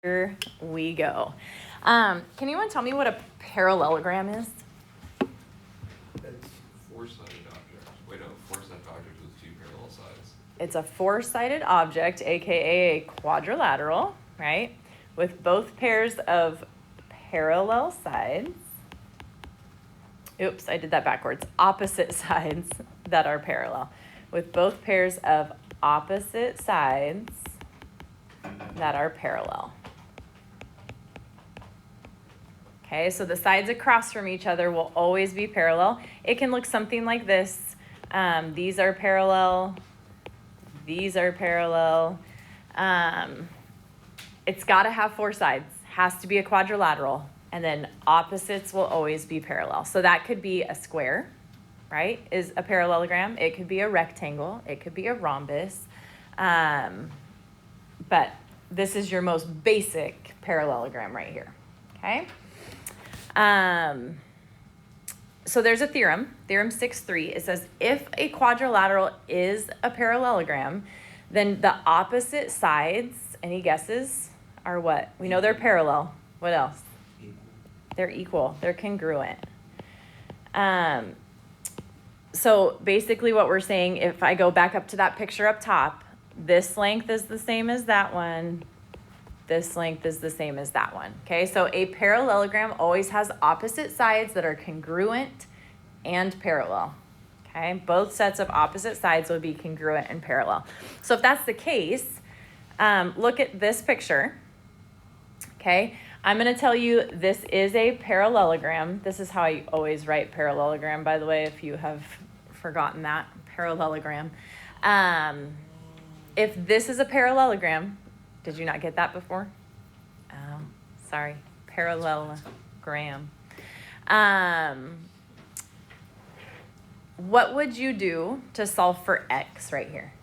Here we go. Can anyone tell me what a parallelogram is? It's four-sided object. Wait, no, four-sided object with two parallel sides. It's a four-sided object, aka a quadrilateral, right? With both pairs of parallel sides. Oops, I did that backwards. Opposite sides that are parallel. With both pairs of opposite sides that are parallel. Okay, so the sides across from each other will always be parallel. It can look something like this. These are parallel. These are parallel. It's got to have four sides. Has to be a quadrilateral. And then opposites will always be parallel. So that could be a square, right, is a parallelogram. It could be a rectangle. It could be a rhombus. But this is your most basic parallelogram right here, okay? So there's a theorem, Theorem 6.3. It says if a quadrilateral is a parallelogram, then the opposite sides, any guesses, are what? We know they're parallel. What else? Equal. They're equal. They're congruent. So basically what we're saying, if I go back up to that picture up top, this length is the same as that one. This length is the same as that one, okay? So a parallelogram always has opposite sides that are congruent and parallel, okay? Both sets of opposite sides will be congruent and parallel. So if that's the case, look at this picture, okay? I'm gonna tell you this is a parallelogram. This is how I always write parallelogram, by the way, if you have forgotten that, parallelogram. If this is a parallelogram, did you not get that before? Sorry, parallelogram. What would you do to solve for x right here?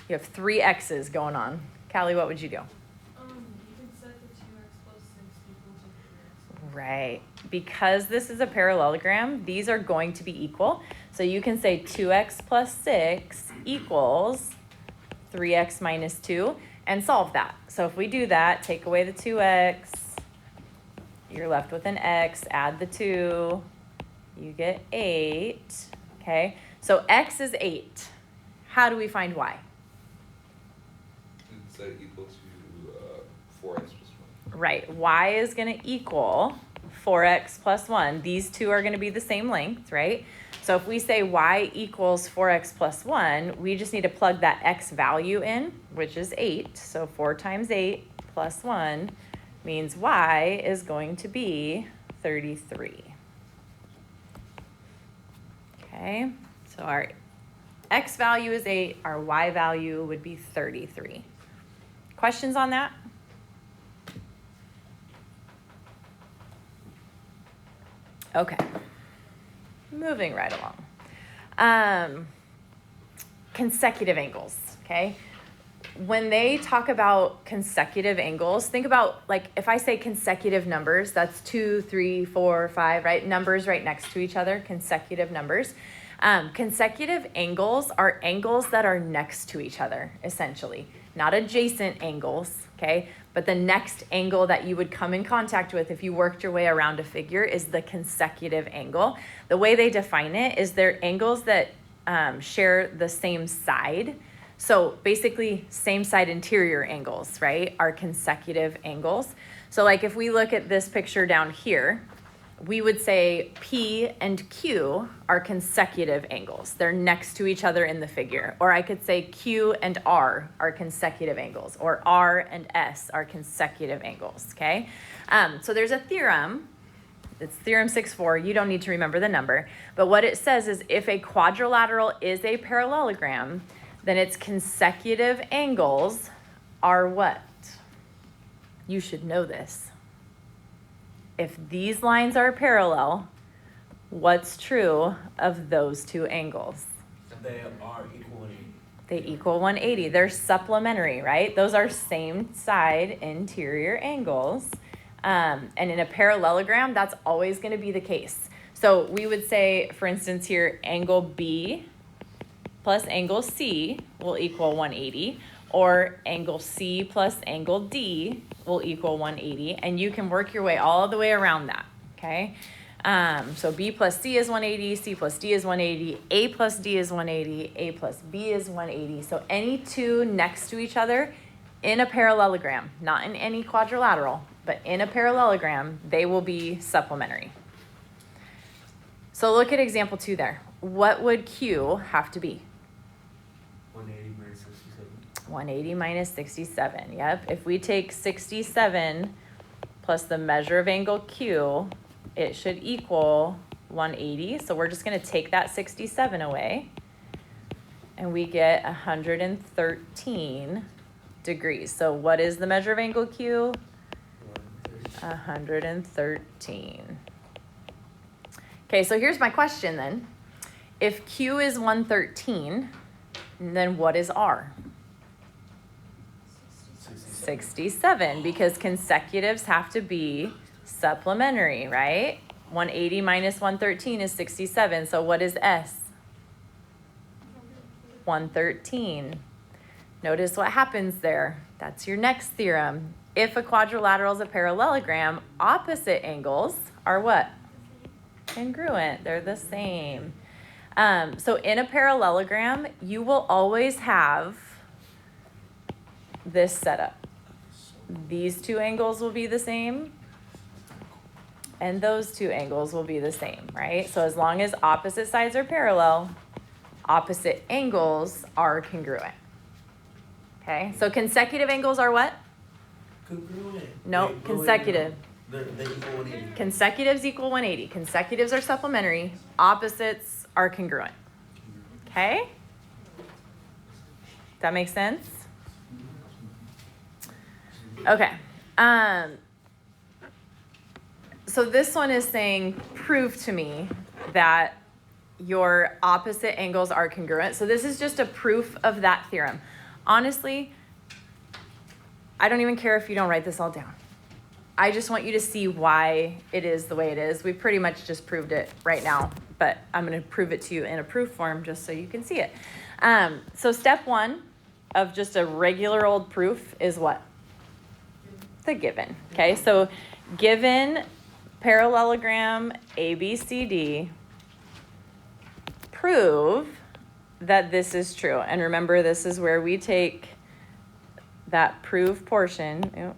You have three x's going on. Callie, what would you do? You can set the 2x plus 6 equal to 3x. Right, because this is a parallelogram, these are going to be equal. So you can say 2x plus 6 equals 3x minus 2 and solve that. So if we do that, take away the 2x, you're left with an x, add the 2, you get 8, okay? So x is 8. How do we find y? Is that equal to 4x plus 1? Right, y is gonna equal 4x plus 1. These two are gonna be the same length, right? So if we say y equals 4x plus 1, we just need to plug that x value in, which is 8. So 4 times 8 plus 1 means y is going to be 33. Okay, so our x value is 8, our y value would be 33. Questions on that? Okay. Moving right along. Consecutive angles, okay? When they talk about consecutive angles, think about, like, if I say consecutive numbers, that's 2, 3, 4, 5, right? Numbers right next to each other, consecutive numbers. Consecutive angles are angles that are next to each other, essentially. Not adjacent angles, okay? But the next angle that you would come in contact with if you worked your way around a figure is the consecutive angle. The way they define it is they're angles that share the same side. So basically, same side interior angles, right, are consecutive angles. So like if we look at this picture down here, we would say P and Q are consecutive angles. They're next to each other in the figure. Or I could say Q and R are consecutive angles, or R and S are consecutive angles, okay? So there's a theorem. It's Theorem 6.4. You don't need to remember the number. But what it says is if a quadrilateral is a parallelogram, then its consecutive angles are what? You should know this. If these lines are parallel, what's true of those two angles? They are equal 180. They equal 180. They're supplementary, right? Those are same side interior angles. And in a parallelogram, that's always going to be the case. So we would say, for instance, here, angle B plus angle C will equal 180. or angle C plus angle D will equal 180, and you can work your way all the way around that, okay? So B plus C is 180, C plus D is 180, A plus D is 180, A plus B is 180. So any two next to each other in a parallelogram, not in any quadrilateral, but in a parallelogram, they will be supplementary. So look at example 2 there. What would Q have to be? 180 minus 67. 180 minus 67, yep. If we take 67 plus the measure of angle Q, it should equal 180. So we're just going to take that 67 away, and we get 113 degrees. So what is the measure of angle Q? 113. Okay, so here's my question then. If Q is 113, then what is R? 67, because consecutives have to be supplementary, right? 180 minus 113 is 67. So what is S? 113. Notice what happens there. That's your next theorem. If a quadrilateral is a parallelogram, opposite angles are what? Congruent. They're the same. So in a parallelogram, you will always have this setup. These two angles will be the same, and those two angles will be the same, right? So as long as opposite sides are parallel, opposite angles are congruent. Okay, so consecutive angles are what? Congruent. No, Wait, consecutive. They equal 180. Consecutives equal 180. Consecutives are supplementary. Opposites are congruent. Okay? That makes sense? Okay. So this one is saying, prove to me that your opposite angles are congruent. So this is just a proof of that theorem. Honestly, I don't even care if you don't write this all down. I just want you to see why it is the way it is. We pretty much just proved it right now, but I'm going to prove it to you in a proof form just so you can see it. So step 1 of just a regular old proof is what? The given. Okay, so given parallelogram ABCD, prove that this is true. And remember, this is where we take that prove portion,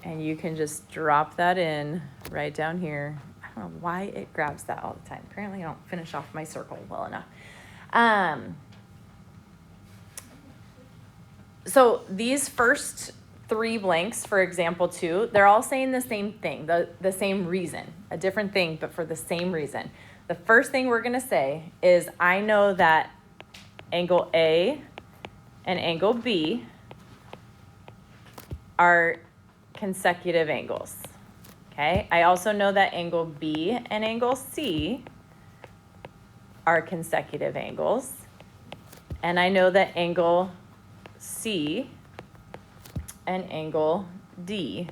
and you can just drop that in right down here. I don't know why it grabs that all the time. Apparently I don't finish off my circle well enough. So these first 3 blanks for example 2, they're all saying the same thing, the same reason, a different thing, but for the same reason. The first thing we're going to say is I know that angle A and angle B are consecutive angles. Okay, I also know that angle B and angle C are consecutive angles. And I know that angle C and angle D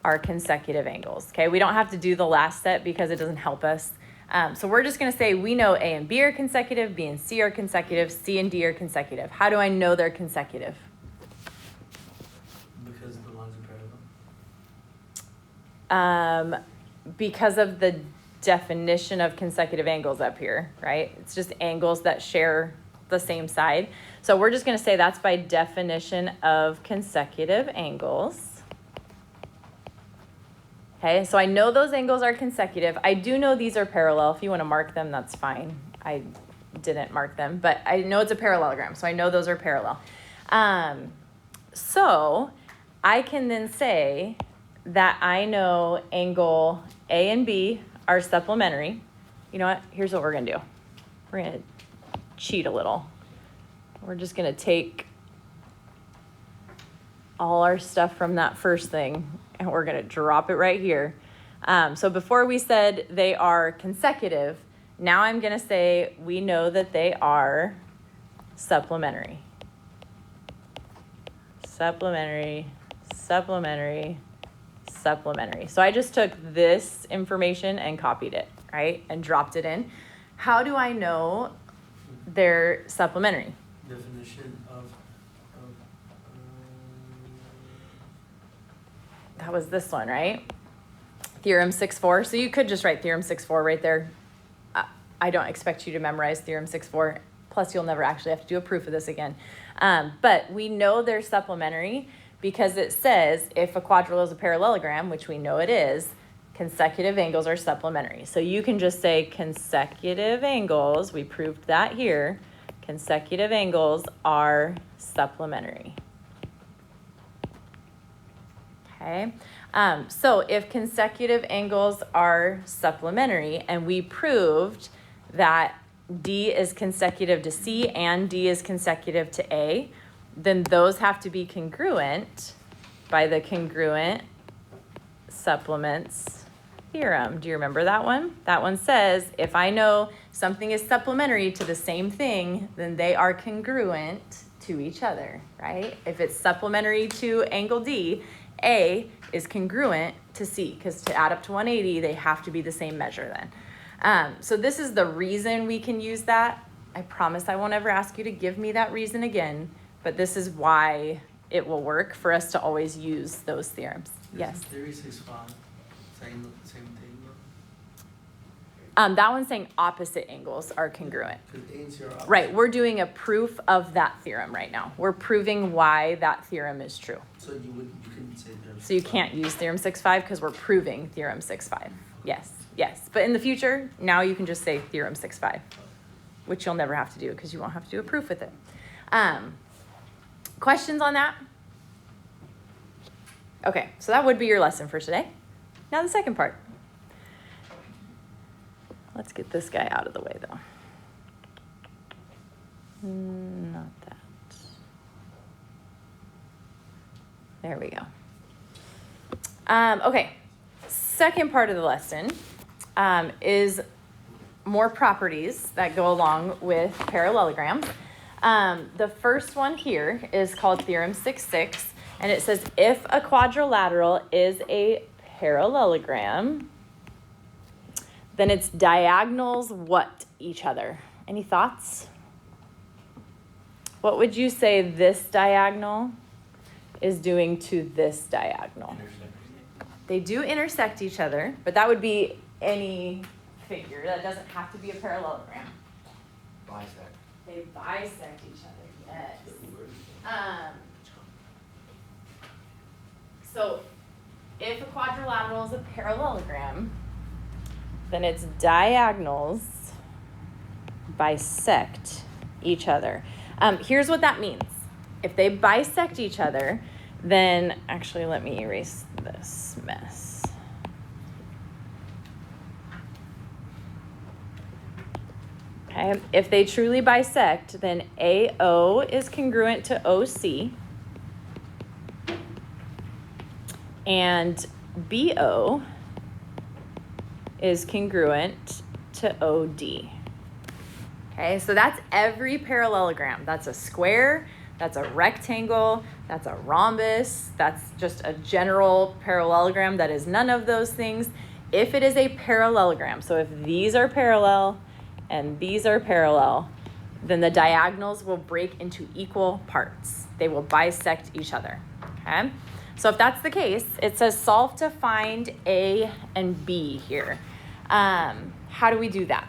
are consecutive angles. Okay, we don't have to do the last step because it doesn't help us. So we're just going to say we know A and B are consecutive, B and C are consecutive, C and D are consecutive. How do I know they're consecutive? Because the lines are parallel. Because of the definition of consecutive angles up here, right? It's just angles that share the same side. So we're just going to say that's by definition of consecutive angles. Okay, so I know those angles are consecutive. I do know these are parallel. If you want to mark them, that's fine. I didn't mark them, but I know it's a parallelogram, so I know those are parallel. So I can then say that I know angle A and B are supplementary. You know what? Here's what we're going to do. We're going to cheat a little. We're just going to take all our stuff from that first thing and we're going to drop it right here. So before we said they are consecutive, now I'm going to say we know that they are supplementary. Supplementary, supplementary, supplementary. So I just took this information and copied it, right? And dropped it in. How do I know they're supplementary. Definition of, That was this one, right? Theorem 6.4. So you could just write Theorem 6.4 right there. I don't expect you to memorize Theorem 6.4. Plus, you'll never actually have to do a proof of this again. But we know they're supplementary because it says if a quadrilateral is a parallelogram, which we know it is, consecutive angles are supplementary. So you can just say consecutive angles. We proved that here. Consecutive angles are supplementary. Okay. So if consecutive angles are supplementary, and we proved that D is consecutive to C and D is consecutive to A, then those have to be congruent by the congruent supplements theorem. Do you remember that one? That one says if I know something is supplementary to the same thing, then they are congruent to each other, right? If it's supplementary to angle D, A is congruent to C, because to add up to 180, they have to be the same measure then. So this is the reason we can use that. I promise I won't ever ask you to give me that reason again, but this is why it will work for us to always use those theorems. Yes? Theory 6.5, same thing, That one's saying opposite angles are congruent. because A and C are opposite. Right, we're doing a proof of that theorem right now. We're proving why that theorem is true. So you couldn't say theorem. So you 6.5. can't use Theorem 6.5 because we're proving Theorem 6.5. Yes, yes. But in the future, now you can just say Theorem 6.5, which you'll never have to do because you won't have to do a proof with it. Questions on that? Okay, so that would be your lesson for today. Now the second part. Let's get this guy out of the way though. Not that. There we go. Okay, second part of the lesson is more properties that go along with parallelograms. The first one here is called Theorem 6.6, and it says if a quadrilateral is a parallelogram, then its diagonals what each other? Any thoughts? What would you say this diagonal is doing to this diagonal? They do intersect each other, but that would be any figure. That doesn't have to be a parallelogram. Bisect. They bisect each other, yes. So if a quadrilateral is a parallelogram, then its diagonals bisect each other. Here's what that means. If they bisect each other, then actually let me erase this mess. Okay, if they truly bisect, then AO is congruent to OC, and BO is congruent to OD. Okay, so that's every parallelogram. That's a square, that's a rectangle, that's a rhombus, that's just a general parallelogram that is none of those things. If it is a parallelogram, so if these are parallel and these are parallel, then the diagonals will break into equal parts. They will bisect each other, okay? So if that's the case, it says solve to find A and B here. How do we do that?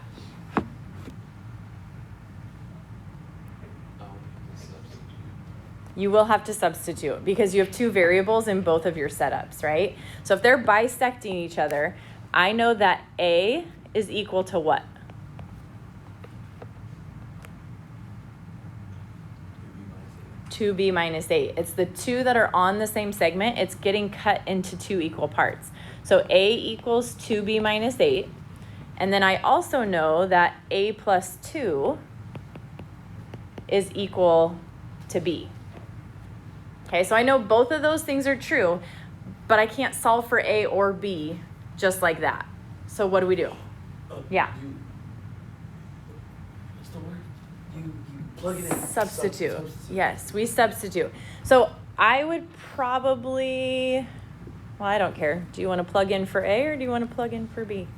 You will have to substitute because you have two variables in both of your setups, right? So if they're bisecting each other, I know that A is equal to what? 2b minus 8. It's the two that are on the same segment. It's getting cut into two equal parts. So A equals 2b minus 8. And then I also know that A plus 2 is equal to B. Okay, so I know both of those things are true, but I can't solve for A or B just like that. So what do we do? Yeah. What's the word? You plug it in. Substitute. Yes, we substitute. So I would probably, well, I don't care. Do you want to plug in for A or do you want to plug in for B?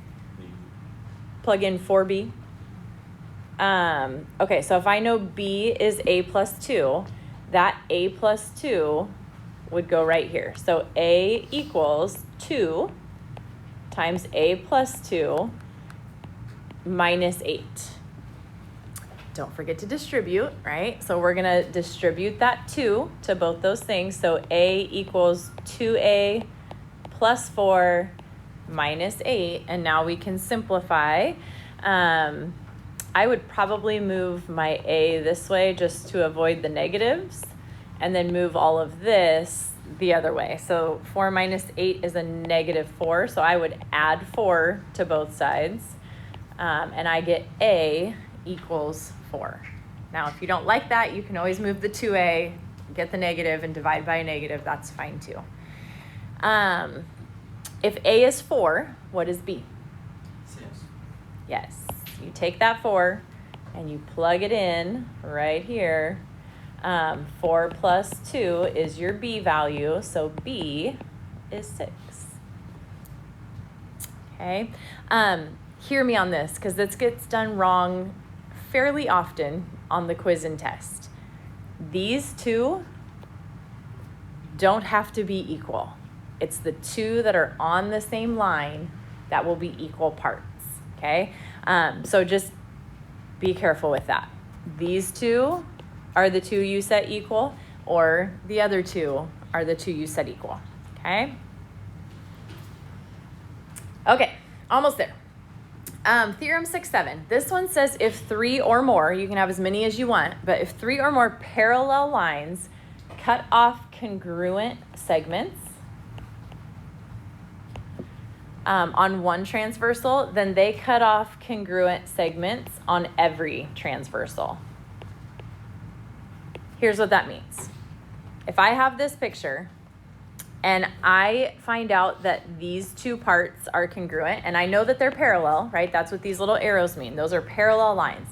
Plug in for B. Okay, so if I know B is A plus 2, that A plus 2 would go right here. So A equals 2 times A plus 2 minus 8. Don't forget to distribute, right? So we're going to distribute that 2 to both those things. So A equals 2A plus 4 minus 8. And now we can simplify. I would probably move my A this way just to avoid the negatives, and then move all of this the other way. So 4 minus 8 is a negative 4, so I would add 4 to both sides, and I get A equals 4. Now, if you don't like that, you can always move the 2A, get the negative, and divide by a negative. That's fine too. If A is 4, what is B? 6. Yes. You take that 4 and you plug it in right here. 4 plus 2 is your B value, so B is 6. Okay. Hear me on this, because this gets done wrong fairly often on the quiz and test. These two don't have to be equal. It's the two that are on the same line that will be equal parts. Okay. So just be careful with that. These two are the two you set equal, or the other two are the two you set equal. Okay. Okay, almost there. Theorem 6-7. This one says if 3 or more, you can have as many as you want, but if 3 or more parallel lines cut off congruent segments on one transversal, then they cut off congruent segments on every transversal. Here's what that means. If I have this picture and I find out that these two parts are congruent, and I know that they're parallel, right? That's what these little arrows mean. Those are parallel lines.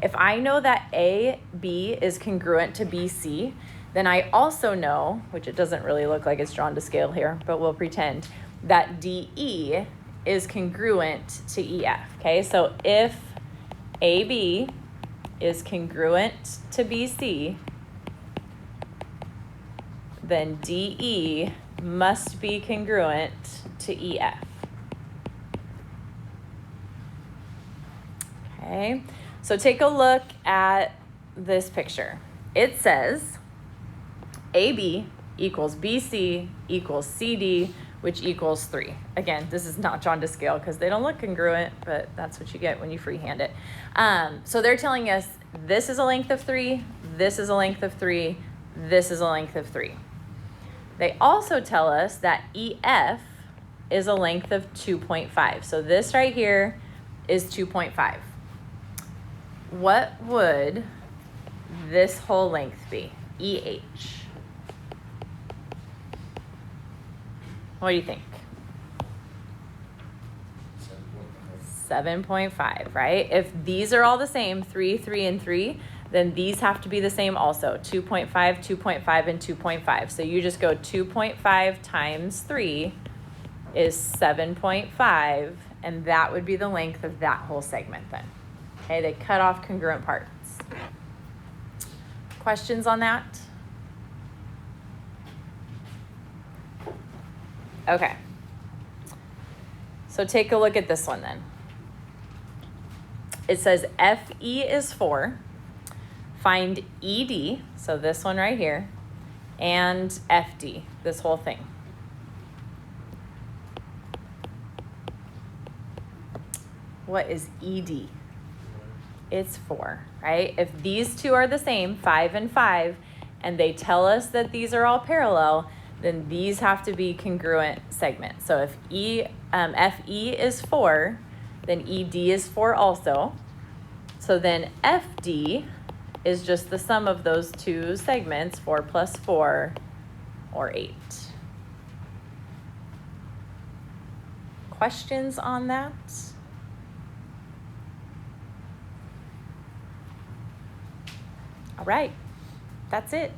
If I know that AB is congruent to BC, then I also know, which it doesn't really look like it's drawn to scale here, but we'll pretend, that DE is congruent to EF, okay? So if AB is congruent to BC, then DE must be congruent to EF. Okay, so take a look at this picture. It says AB equals BC equals CD, which equals 3. Again, this is not drawn to scale because they don't look congruent, but that's what you get when you freehand it. So they're telling us this is a length of 3, this is a length of 3, this is a length of 3. They also tell us that EF is a length of 2.5. So this right here is 2.5. What would this whole length be? EH. What do you think? 7.5, right? If these are all the same, 3, 3, and 3, then these have to be the same also. 2.5, 2.5, and 2.5. So you just go 2.5 times 3 is 7.5, and that would be the length of that whole segment then. Okay, they cut off congruent parts. Questions on that? Okay. So take a look at this one then. It says FE is 4. Find ED, so this one right here, and FD, this whole thing. What is ED? It's 4, right? If these two are the same, 5 and 5, and they tell us that these are all parallel, then these have to be congruent segments. So if FE is 4, then ED is 4 also. So then FD is just the sum of those two segments, 4 plus 4, or 8. Questions on that? All right, that's it.